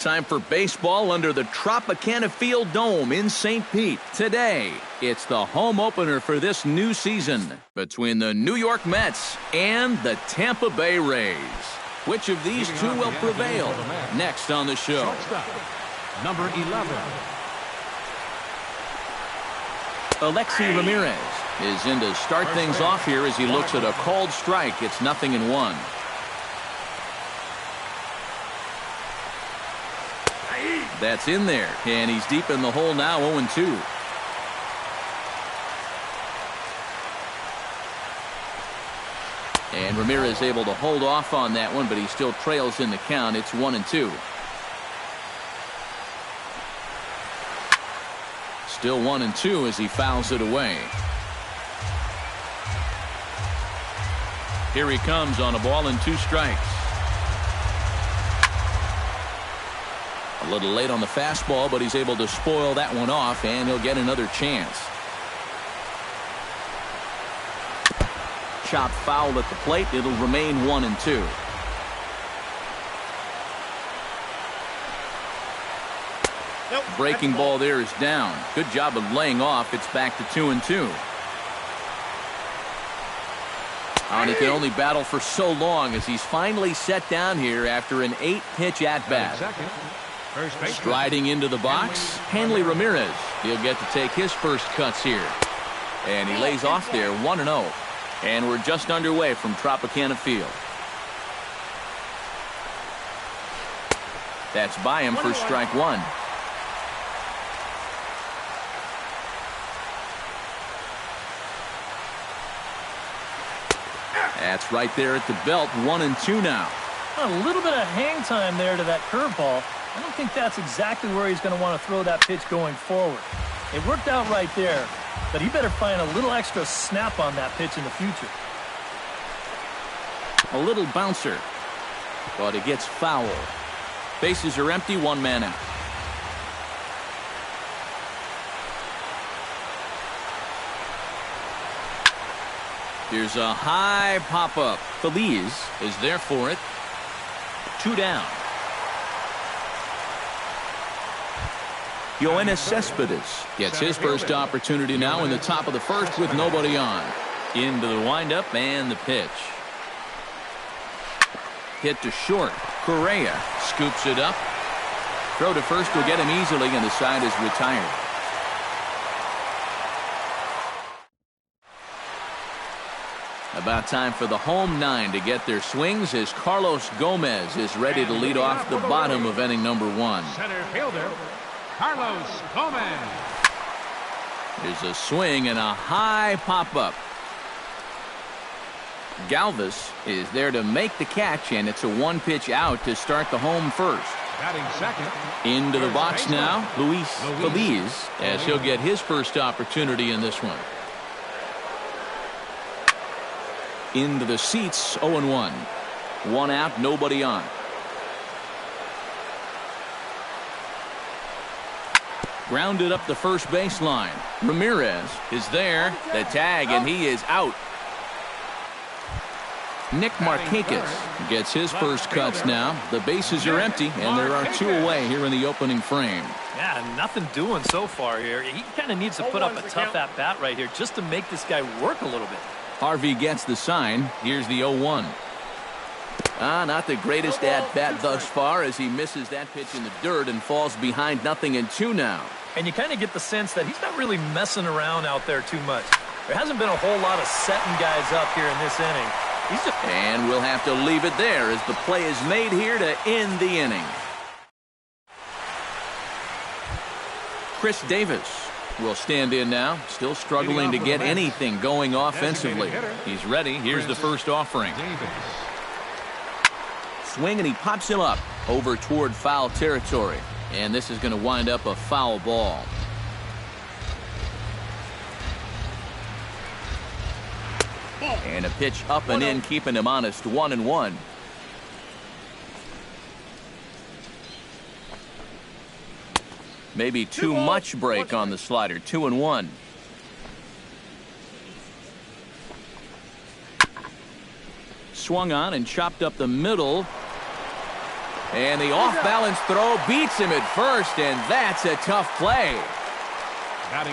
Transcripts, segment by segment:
Time for baseball under the Tropicana Field Dome in St. Pete. Today, it's the home opener for this new season between the New York Mets and the Tampa Bay Rays. Which of these two will prevail? Next on the show. Number 11. Alexi Ramirez is in to start things off here as he looks at a called strike. It's 0-1. That's in there, and he's deep in the hole now, 0-2. And Ramirez able to hold off on that one, but he still trails in the count. It's 1-2. Still 1-2 as he fouls it away. Here he comes on a ball and 2 strikes. A little late on the fastball, but he's able to spoil that one off, and he'll get another chance. Chop foul at the plate. It'll remain 1-2. Nope. Breaking ball there is down. Good job of laying off. It's back to 2-2. And he can only battle for so long as he's finally set down here after an 8-pitch at-bat. Striding into the box, Hanley Ramirez. He'll get to take his first cuts here. And he lays off there, 1-0. And we're just underway from Tropicana Field. That's by him for strike 1. That's right there at the belt, 1-2 now. A little bit of hang time there to that curveball. I don't think that's exactly where he's going to want to throw that pitch going forward. It worked out right there, but he better find a little extra snap on that pitch in the future. A little bouncer, but it gets foul. Bases are empty, 1 man out. Here's a high pop-up. Feliz is there for it. 2 down. Yoenis Cespedes gets his first opportunity now in the top of the first with nobody on. Into the windup and the pitch. Hit to short. Correa scoops it up. Throw to first will get him easily, and the side is retired. About time for the home 9 to get their swings as Carlos Gomez is ready to lead off the bottom of inning number 1. Center fielder, Carlos Gomez. There's a swing and a high pop-up. Galvis is there to make the catch, and it's a 1-pitch out to start the home first. Batting second. Into the box now, Luis Feliz, as he'll get his first opportunity in this one. Into the seats, 0-1. 1 out, nobody on. Grounded up the first baseline. Ramirez is there. The tag, and he is out. Nick Markakis gets his first cuts now. The bases are empty, and there are 2 away here in the opening frame. Yeah, nothing doing so far here. He kind of needs to put up a tough at-bat right here just to make this guy work a little bit. Harvey gets the sign. Here's the 0-1. Not the greatest at-bat thus far as he misses that pitch in the dirt and falls behind 0-2 now. And you kind of get the sense that he's not really messing around out there too much. There hasn't been a whole lot of setting guys up here in this inning. And we'll have to leave it there as the play is made here to end the inning. Chris Davis will stand in now, still struggling to get anything going offensively. He's ready. Here's the first offering. Swing, and he pops him up over toward foul territory. And this is going to wind up a foul ball. And a pitch up and in, keeping him honest, 1-1. Maybe too much break on the slider, 2-1. Swung on and chopped up the middle. And the off-balance throw beats him at first, and that's a tough play.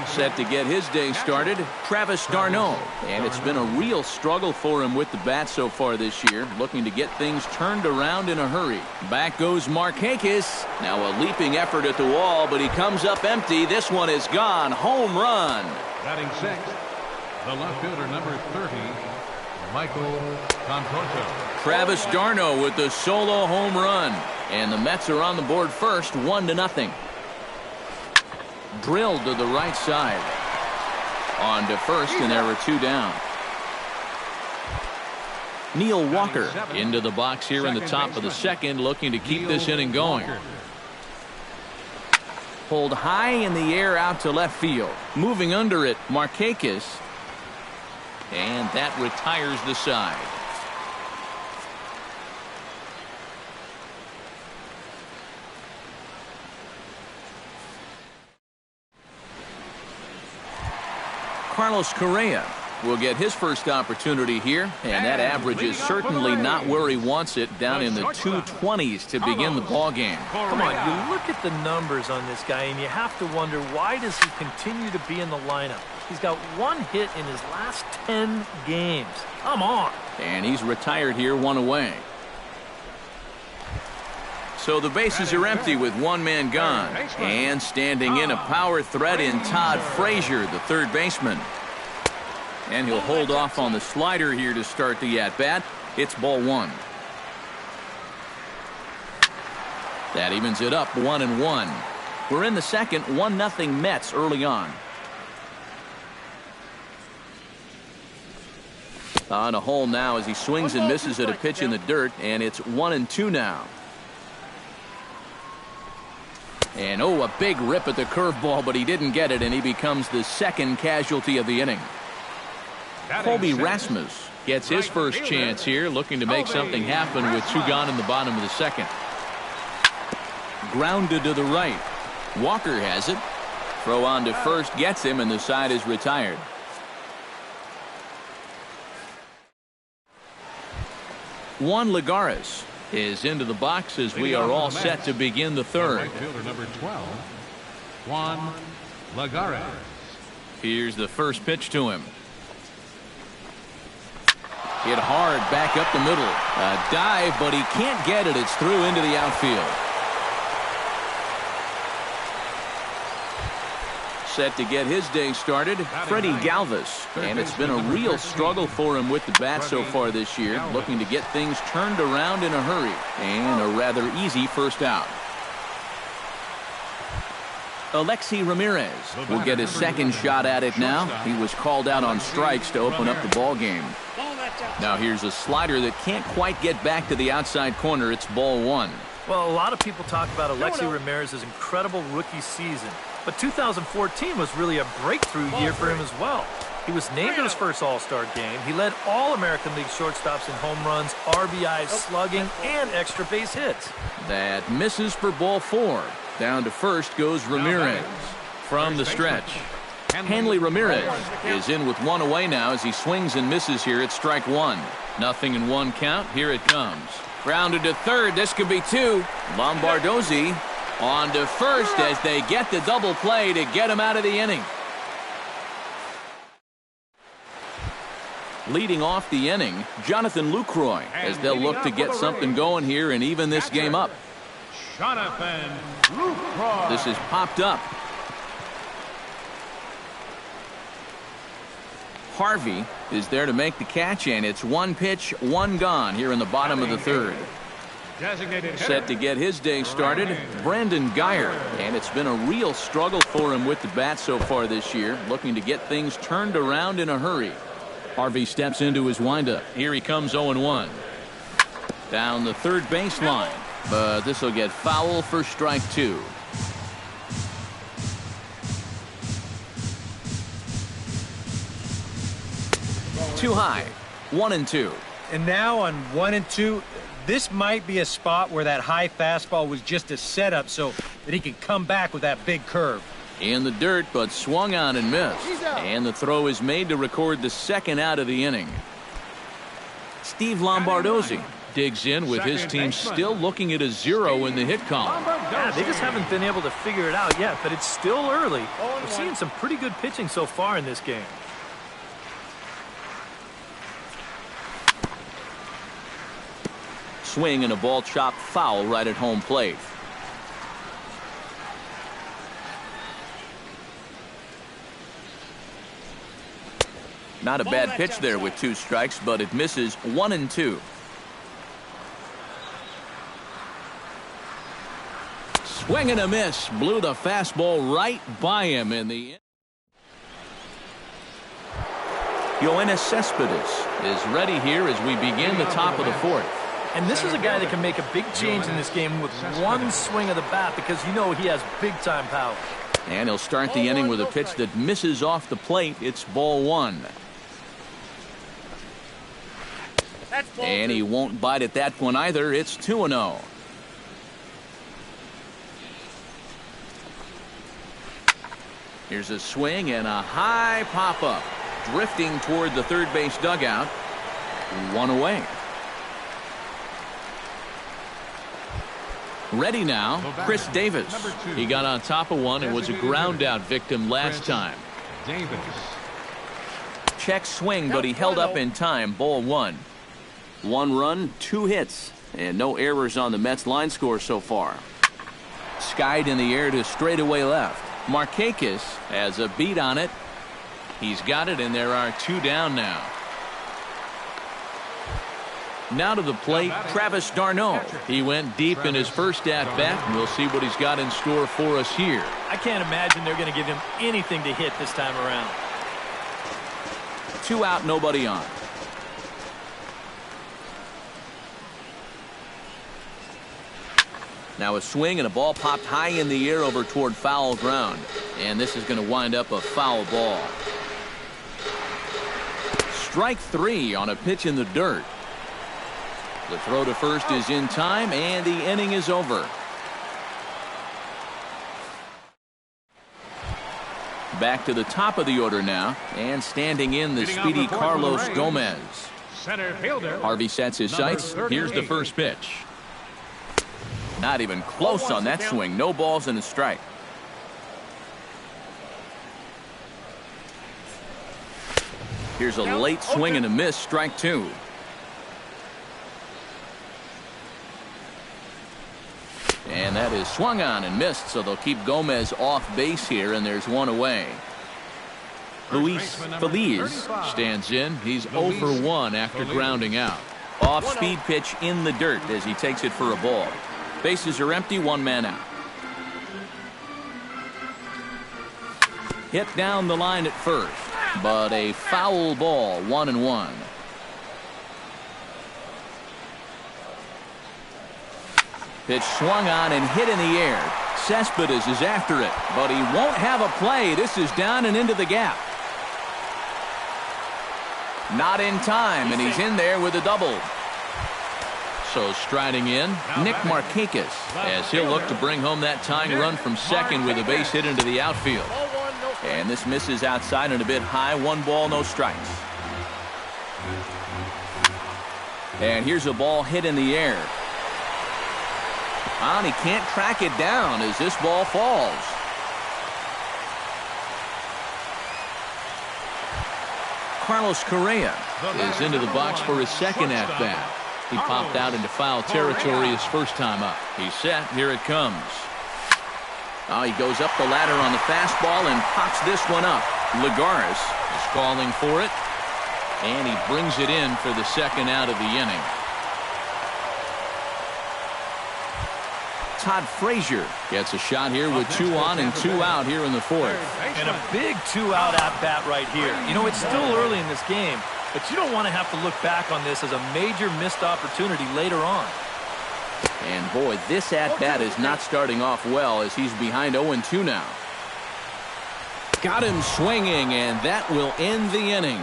Set to get his day started, Travis d'Arnaud. And it's been a real struggle for him with the bat so far this year, looking to get things turned around in a hurry. Back goes Markakis. Now a leaping effort at the wall, but he comes up empty. This one is gone. Home run. Batting sixth, the left fielder, number 30, Michael Conforto. Travis d'Arnaud with the solo home run. And the Mets are on the board first, 1-0. Drilled to the right side. On to first, and there are 2 down. Neil Walker into the box here in the top of the second, looking to keep this inning going. Pulled high in the air out to left field. Moving under it, Markakis. And that retires the side. Carlos Correa will get his first opportunity here, and that average is certainly not where he wants it, down in the 220s to begin the ball game. Come on, you look at the numbers on this guy, and you have to wonder, why does he continue to be in the lineup? He's got 1 hit in his last 10 games. Come on. And he's retired here, 1 away. So the bases are empty with 1 man gone. And standing in, a power threat in Todd Frazier, the third baseman. And he'll hold off on the slider here to start the at-bat. It's ball 1. That evens it up, 1-1. We're in the second, 1-0 Mets early on. On a hole now as he swings and misses at a pitch in the dirt, and it's 1-2 now. And oh, a big rip at the curveball, but he didn't get it, and he becomes the second casualty of the inning. Colby Rasmus gets his first chance here, looking to make something happen with 2 gone in the bottom of the second. Grounded to the right. Walker has it. Throw on to first gets him, and the side is retired. Juan Lagares is into the box as we are all set to begin the third. Right fielder, number 12, Juan Lagares. Here's the first pitch to him. Hit hard back up the middle. A dive, but he can't get it. It's through into the outfield. Set to get his day started, Freddie Galvis. And it's been a real struggle for him with the bat so far this year, looking to get things turned around in a hurry. And a rather easy first out. Alexi Ramirez will get his second shot at it now. He was called out on strikes to open up the ball game. Now here's a slider that can't quite get back to the outside corner. It's ball 1. Well, a lot of people talk about Alexi Ramirez's incredible rookie season, but 2014 was really a breakthrough year for him as well. He was named to his first All-Star game. He led all American League shortstops in home runs, RBIs, slugging, and extra base hits. That misses for ball 4. Down to first goes Ramirez from the stretch. Hanley Ramirez is in with 1 away now as he swings and misses here at strike 1. 0-1 count. Here it comes. Grounded to third. This could be 2. Lombardozzi on to first as they get the double play to get him out of the inning. Leading off the inning, Jonathan Lucroy, as they'll look to get something going here and even this game up. Jonathan Lucroy. This is popped up. Harvey is there to make the catch, and it's 1 pitch, 1 gone here in the bottom of the third. Set to get his day started, Brandon Geyer. And it's been a real struggle for him with the bat so far this year, looking to get things turned around in a hurry. Harvey steps into his windup. Here he comes, 0-1. Down the third baseline, but this will get foul for strike 2. Too high, 1-2. And now on 1-2, this might be a spot where that high fastball was just a setup so that he could come back with that big curve. In the dirt, but swung on and missed. And the throw is made to record the second out of the inning. Steve Lombardozzi Digs in with his team still looking at a 0 in the hit column. Yeah, they just haven't been able to figure it out yet, but it's still early. We're seeing some pretty good pitching so far in this game. Swing and a ball chopped foul right at home plate. Not a bad pitch there with 2 strikes, but it misses 1-2. Swing and a miss. Blew the fastball right by him in the end. Yoenis Cespedes is ready here as we begin the top of the 4th. And this is a guy that can make a big change in this game with one swing of the bat because you know he has big-time power. And he'll start the inning with a pitch that misses off the plate. It's ball 1. And he won't bite at that one either. It's 2-0. Here's a swing and a high pop-up. Drifting toward the third base dugout. 1 away. Ready now, Chris Davis. He got on top of one and was a ground out victim last time. Davis. Check swing, but he held up in time. Ball 1. 1 run, 2 hits, and no errors on the Mets line score so far. Skied in the air to straightaway left. Markakis has a beat on it. He's got it, and there are 2 down now. Now to the plate, Travis d'Arnaud. He went deep in his first at-bat, and we'll see what he's got in store for us here. I can't imagine they're going to give him anything to hit this time around. 2 out, nobody on. Now a swing and a ball popped high in the air over toward foul ground. And this is going to wind up a foul ball. Strike 3 on a pitch in the dirt. The throw to first is in time, and the inning is over. Back to the top of the order now, and standing in the speedy Carlos Gomez. Center fielder. Harvey sets his sights. Here's the first pitch. Not even close on that swing. No balls and a strike. Here's a late swing and a miss. Strike 2. And that is swung on and missed, so they'll keep Gomez off base here, and there's 1 away. Luis Feliz stands in. He's 0 for 1 after grounding out. Off-speed pitch in the dirt as he takes it for a ball. Bases are empty, 1 man out. Hit down the line at first, but a foul ball, 1-1. Pitch swung on and hit in the air. Cespedes is after it, but he won't have a play. This is down and into the gap. Not in time, and he's in there with a double. So striding in, Nick Markakis, as he'll look to bring home that tying run from second with a base hit into the outfield. And this misses outside and a bit high. 1 ball, no strikes. And here's a ball hit in the air. And he can't track it down as this ball falls. Carlos Correa is into the box for his second at-bat. He popped out into foul territory his first time up. He's set. Here it comes. Oh, he goes up the ladder on the fastball and pops this one up. Lagares is calling for it, and he brings it in for the second out of the inning. Todd Frazier gets a shot here with 2 on and 2 out here in the 4th. And a big 2-out at-bat right here. You know, it's still early in this game, but you don't want to have to look back on this as a major missed opportunity later on. And boy, this at-bat is not starting off well as he's behind 0-2 now. Got him swinging, and that will end the inning.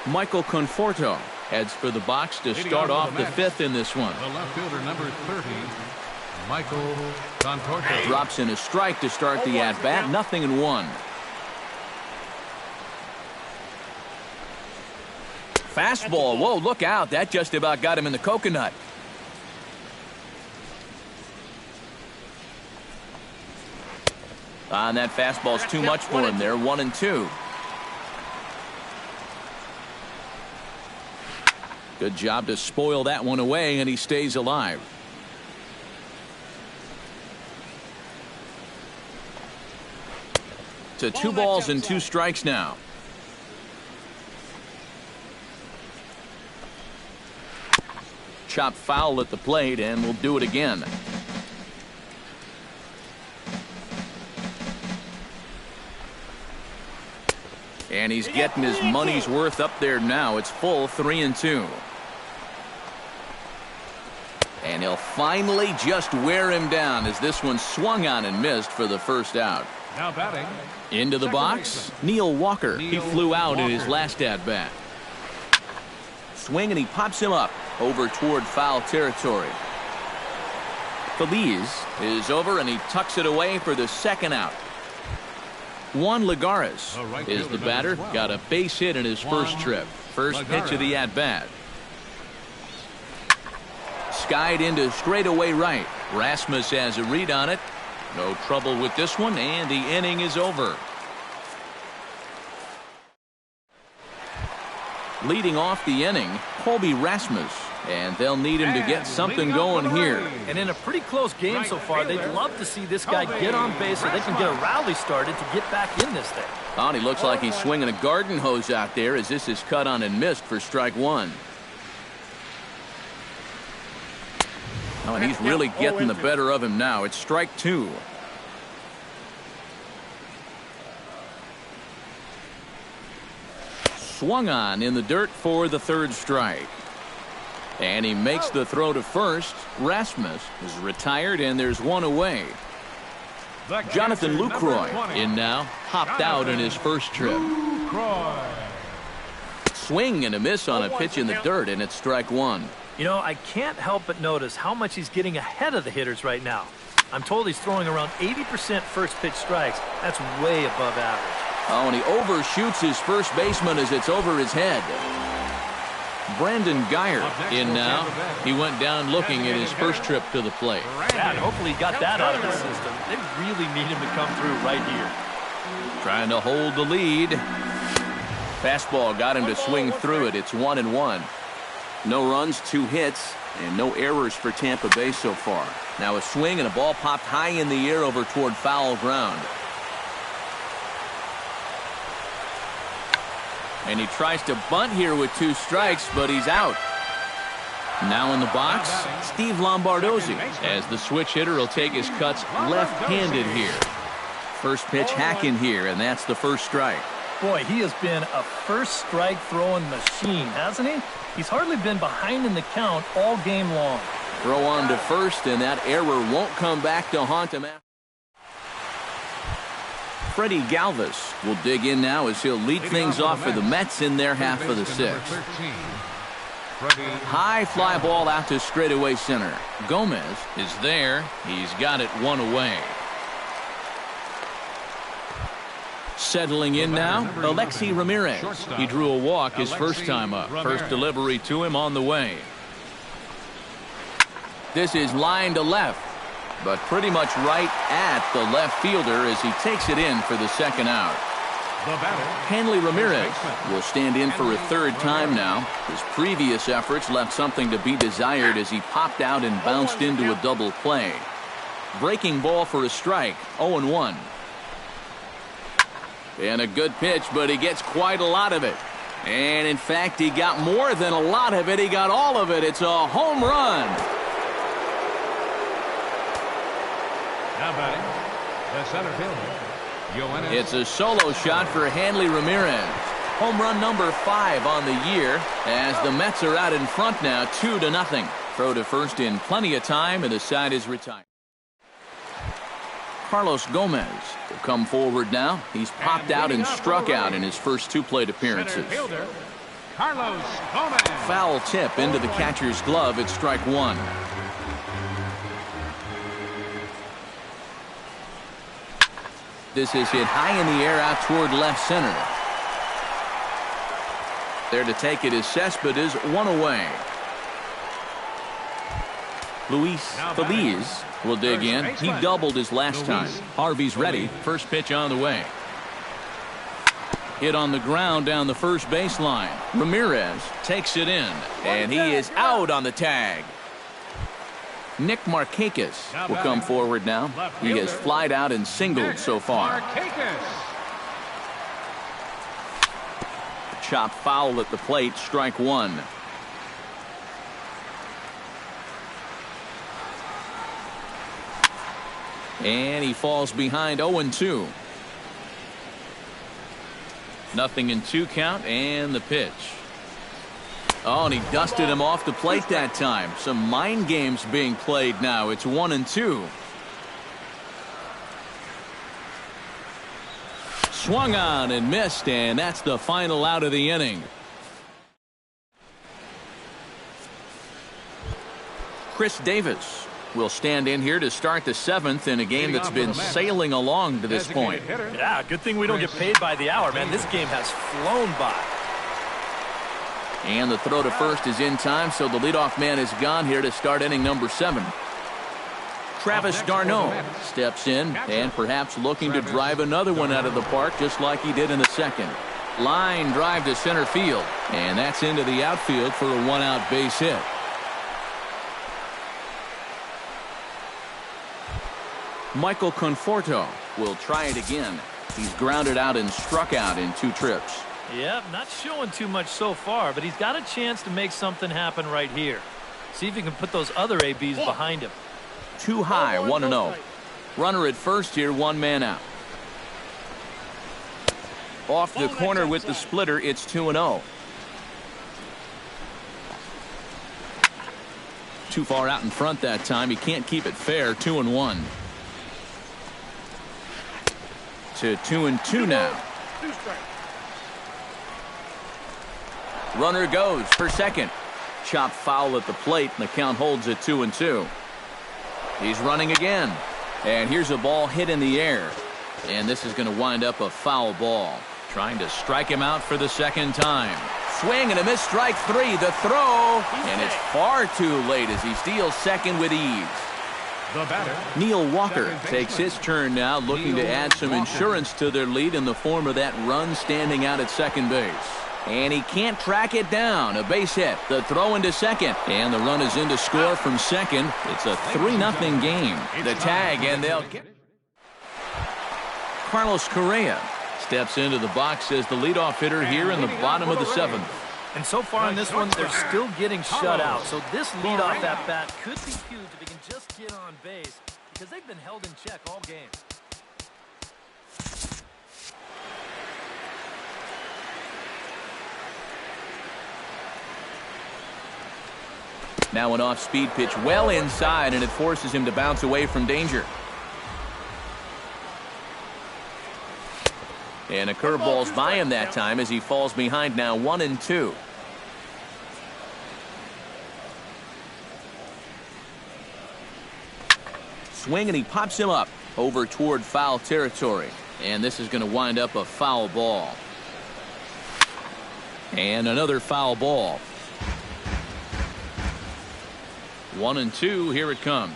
Michael Conforto heads for the box to start off the 5th in this one. The left fielder, number 30, Michael Conforto. Drops in a strike to start the at-bat. 0-1. Fastball. Whoa, look out. That just about got him in the coconut. And that fastball's too much for him there. 1-2. Good job to spoil that one away, and he stays alive. To 2 balls and 2 strikes now. Chop foul at the plate, and we'll do it again. And he's getting his money's worth up there now. It's full 3-2. And he'll finally just wear him down as this one swung on and missed for the first out. Now batting. Into the box, Neil Walker. He flew out in his last at-bat. Swing, and he pops him up over toward foul territory. Feliz is over, and he tucks it away for the second out. Juan Lagares is the batter. Got a base hit in his first trip. First pitch of the at-bat. Skied into straightaway right. Rasmus has a read on it. No trouble with this one, and the inning is over. Leading off the inning, Colby Rasmus, and they'll need him to get something going here. And in a pretty close game so far, they'd love to see this guy get on base so they can get a rally started to get back in this thing. Oh, and he looks like he's swinging a garden hose out there as this is cut on and missed for strike 1. Oh, and he's really getting the better of him now. It's strike 2. Swung on in the dirt for the third strike. And he makes the throw to first. Rasmus is retired, and there's one away. Jonathan Lucroy in now. Hopped out in his first trip. Swing and a miss on a pitch in the dirt, and it's strike 1. You know, I can't help but notice how much he's getting ahead of the hitters right now. I'm told he's throwing around 80% first pitch strikes. That's way above average. Oh, and he overshoots his first baseman as it's over his head. Brandon Geyer in now. He went down looking at his first trip to the plate. Yeah, and hopefully he got that out of his system. They really need him to come through right here. Trying to hold the lead. Fastball got him to swing through it. It's 1-1. No runs, 2 hits, and no errors for Tampa Bay so far. Now a swing and a ball popped high in the air over toward foul ground. And he tries to bunt here with 2 strikes, but he's out. Now in the box, Steve Lombardozzi, as the switch hitter will take his cuts left-handed here. First pitch hacking here, and that's the first strike. Boy, he has been a first strike throwing machine, hasn't he? He's hardly been behind in the count all game long. Throw on to first, and that error won't come back to haunt him. Freddie Galvis will dig in now as he'll lead things off for the Mets in their half of the 6th. High fly ball out to straightaway center. Gomez is there. He's got it 1 away. Settling in now, Alexi Ramirez. He drew a walk his first time up. First delivery to him on the way. This is line to left, but pretty much right at the left fielder as he takes it in for the second out. Hanley Ramirez will stand in for a third time now. His previous efforts left something to be desired as he popped out and bounced into a double play. Breaking ball for a strike, 0-1. And a good pitch, but he gets quite a lot of it. And in fact, he got more than a lot of it. He got all of it. It's a home run. Now batting, the center fielder. It's a solo shot for Hanley Ramirez. Home run number 5 on the year as the Mets are out in front now 2-0. Throw to first in plenty of time, and the side is retired. Carlos Gomez will come forward now. He's popped out and struck out in his first 2 plate appearances. Carlos Gomez. Foul tip into the catcher's glove. It's strike 1. This is hit high in the air out toward left center. There to take it is Cespedes, one away. Luis Feliz will dig in. He doubled his last time. Harvey's ready. First pitch on the way. Hit on the ground down the first baseline. Ramirez takes it in, and he is out on the tag. Nick Markakis will come forward now. He has flied out and singled so far. Chop foul at the plate, strike one. And he falls behind 0-2. Nothing in 2 count, and the pitch. Oh, and he dusted him off the plate that time. Some mind games being played now. It's 1-2. Swung on and missed, and that's the final out of the inning. Chris Davis will stand in here to start the 7th in a game that's been sailing along to this point. Yeah, good thing we don't get paid by the hour, man. This game has flown by. And the throw to first is in time, so the leadoff man is gone here to start inning number 7. Travis d'Arnaud steps in and perhaps looking to drive another one out of the park just like he did in the second. Line drive to center field, and that's into the outfield for a 1-out base hit. Michael Conforto will try it again. He's grounded out and struck out in 2 trips. Yep, not showing too much so far, but he's got a chance to make something happen right here. See if he can put those other ABs behind him. Too high, 1-0. Runner at first here, 1 man out. Off the corner with the splitter, it's 2-0. Too far out in front that time. He can't keep it fair. 2-1. To 2-2 now. Runner goes for second. Chop foul at the plate, and the count holds at 2-2. He's running again, and here's a ball hit in the air, and this is going to wind up a foul ball. Trying to strike him out for the second time. Swing and a miss, strike 3. The throw, and it's far too late as he steals second with ease. Neil Walker takes his turn now, looking to add some insurance to their lead in the form of that run standing out at second base. And he can't track it down. A base hit. The throw into second. And the run is in to score from second. It's a 3-0 game. The tag, and they'll get it. Carlos Correa steps into the box as the leadoff hitter here in the bottom of the 7th. And so far in this one, they're still getting shut out. So this leadoff at bat could be huge if he can just get on base, because they've been held in check all game. Now an off-speed pitch well inside, and it forces him to bounce away from danger. And a curveball's by him that time as he falls behind now 1-2. Swing, and he pops him up over toward foul territory. And this is going to wind up a foul ball. And another foul ball. 1-2, here it comes.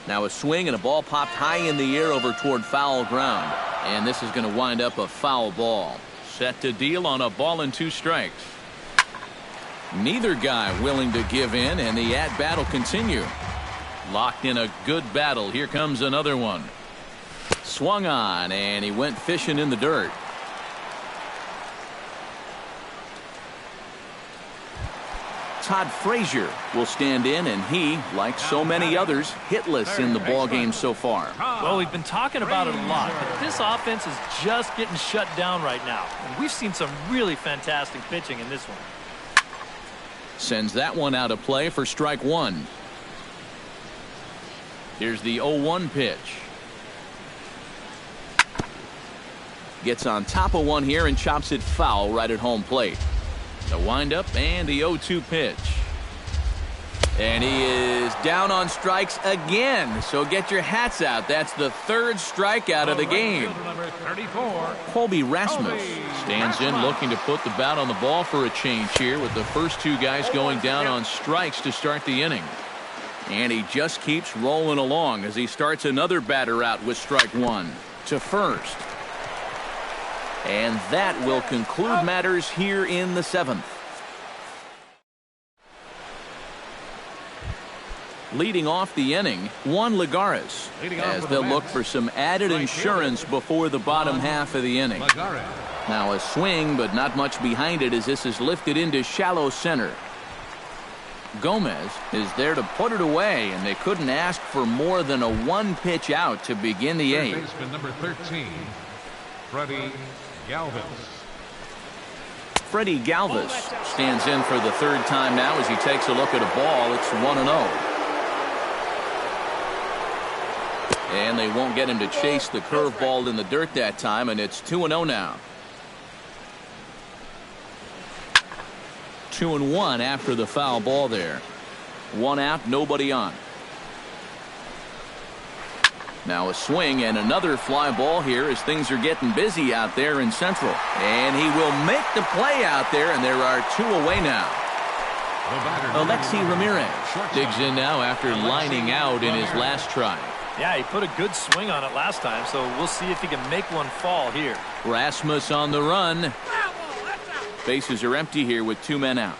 Now a swing and a ball popped high in the air over toward foul ground. And this is going to wind up a foul ball. Set to deal on a ball and 2 strikes. Neither guy willing to give in, and the at-bat will continue. Locked in a good battle. Here comes another one. Swung on, and he went fishing in the dirt. Todd Frazier will stand in, and he, like so many others, hitless in the ballgame so far. Well, we've been talking about it a lot, but this offense is just getting shut down right now. And we've seen some really fantastic pitching in this one. Sends that one out of play for strike 1. Here's the 0-1 pitch. Gets on top of one here and chops it foul right at home plate. The windup and the 0-2 pitch. And he is down on strikes again. So get your hats out. That's the third strikeout of the game. Number 34. Colby Rasmus stands in looking to put the bat on the ball for a change here with the first two guys going down on strikes to start the inning. And he just keeps rolling along as he starts another batter out with strike one to first. And that will conclude matters here in the seventh. Leading off the inning, Juan Lagares, as they'll look for some added insurance before the bottom half of the inning. Now a swing, but not much behind it as this is lifted into shallow center. Gomez is there to put it away, and they couldn't ask for more than a one-pitch out to begin the eighth. Baseman number 13, Freddie Galvis. Freddie Galvis stands in for the third time now as he takes a look at a ball. It's 1-0. And they won't get him to chase the curveball in the dirt that time, and it's 2-0 now. 2-1 after the foul ball there. One out, nobody on. Now a swing and another fly ball here as things are getting busy out there in Central. And he will make the play out there, and there are two away now. Alexi Ramirez digs in now after lining out in his last try. Yeah, he put a good swing on it last time, so we'll see if he can make one fall here. Rasmus on the run. Bases are empty here with two men out.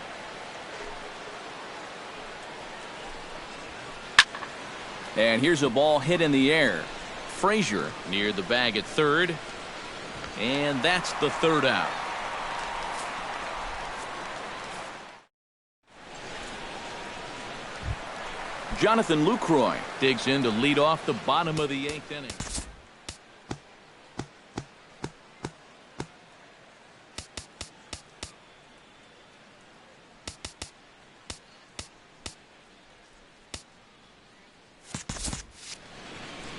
And here's a ball hit in the air. Frazier near the bag at third. And that's the third out. Jonathan Lucroy digs in to lead off the bottom of the eighth inning.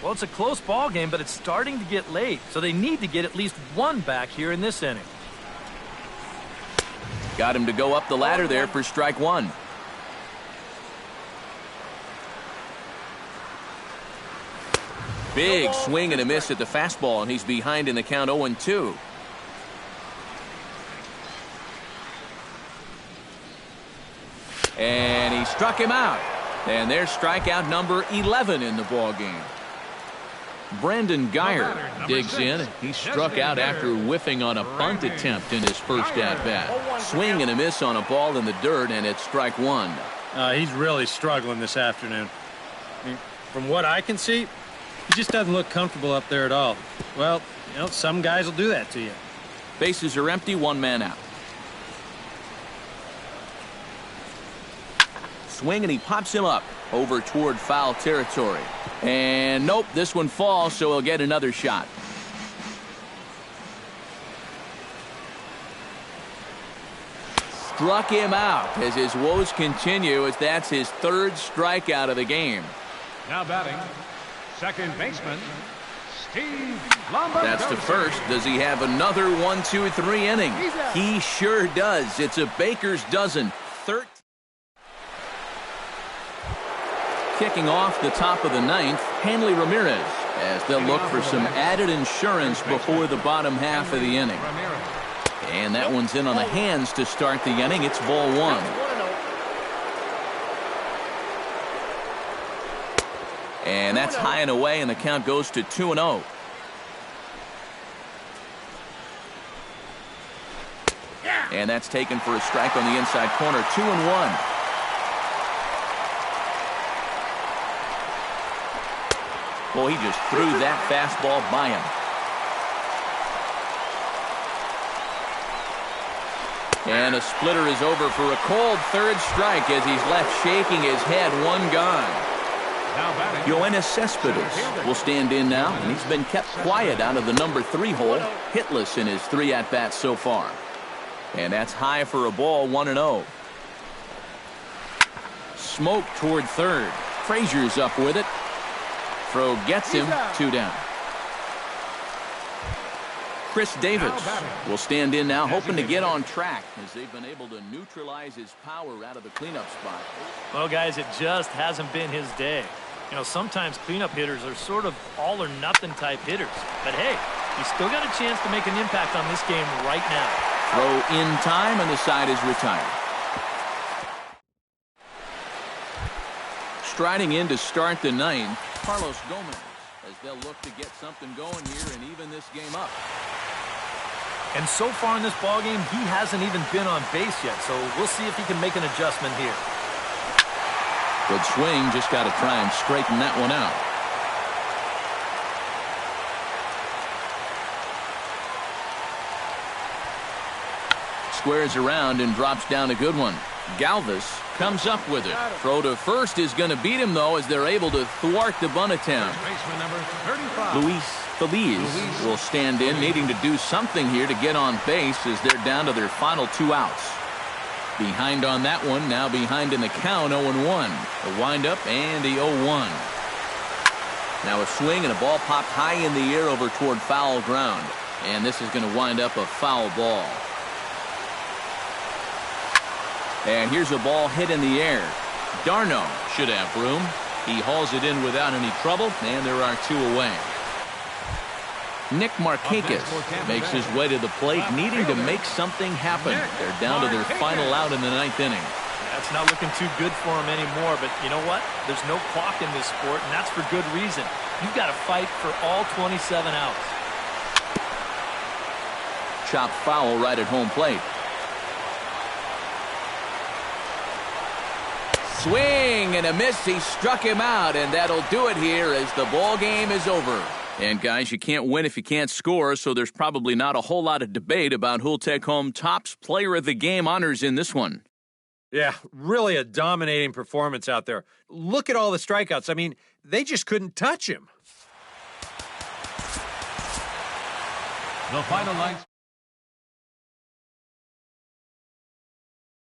Well, it's a close ball game, but it's starting to get late, so they need to get at least one back here in this inning. Got him to go up the ladder there for strike one. Big swing and a miss at the fastball, and he's behind in the count 0-2. And he struck him out. And there's strikeout number 11 in the ball game. Brandon Geyer digs in. He struck out after whiffing on a bunt attempt in his first at-bat. Swing and a miss on a ball in the dirt, and it's strike one. He's really struggling this afternoon. I mean, from what I can see, he just doesn't look comfortable up there at all. Well, you know, some guys will do that to you. Bases are empty, one man out. Swing, and he pops him up over toward foul territory. And nope, this one falls, so he'll get another shot. Struck him out as his woes continue, as that's his third strikeout of the game. Now batting, second baseman, Steve Lombard. That's to first. Does he have another 1-2-3 inning? He sure does. It's a baker's dozen. 13. Kicking off the top of the ninth, Hanley Ramirez, as they'll look for some added insurance before the bottom half of the inning. And that one's in on the hands to start the inning. It's ball one. And that's high and away, and the count goes to 2-0. And that's taken for a strike on the inside corner. 2-1. Boy, he just threw that fastball by him. And a splitter is over for a cold third strike as he's left shaking his head. One gone. Yoenis Cespedes will stand in now, and he's been kept quiet out of the number 3 hole, hitless in his 3 at-bats so far. And that's high for a ball, 1-0. Smoke toward third. Frazier's up with it. Throw gets him, 2 down. Chris Davis will stand in now, hoping to get on track as they've been able to neutralize his power out of the cleanup spot. Well, guys, it just hasn't been his day. You know, sometimes cleanup hitters are sort of all-or-nothing type hitters. But, hey, he's still got a chance to make an impact on this game right now. Throw in time, and the side is retired. Striding in to start the ninth, Carlos Gomez, as they'll look to get something going here and even this game up. And so far in this ballgame, he hasn't even been on base yet, so we'll see if he can make an adjustment here. Good swing, just got to try and straighten that one out. Squares around and drops down a good one. Galvis comes up with it. Throw to first is going to beat him, though, as they're able to thwart the bunt attempt. Baseman number 35. Luis Feliz will stand in, needing to do something here to get on base as they're down to their final 2 outs. Behind on that one, now behind in the count, 0-1. A windup and the 0-1. Now a swing and a ball popped high in the air over toward foul ground. And this is going to wind up a foul ball. And here's a ball hit in the air. Darno should have room. He hauls it in without any trouble, and there are 2 away. Nick Markakis makes his way to the plate, needing to make something happen. They're down to their final out in the 9th inning. That's not looking too good for him anymore, but you know what? There's no clock in this sport, and that's for good reason. You've got to fight for all 27 outs. Chopped foul right at home plate. Swing and a miss. He struck him out, and that'll do it here as the ball game is over. And guys, you can't win if you can't score, so there's probably not a whole lot of debate about who'll take home Topps Player of the Game honors in this one. Yeah, really a dominating performance out there. Look at all the strikeouts. I mean, they just couldn't touch him. The final line.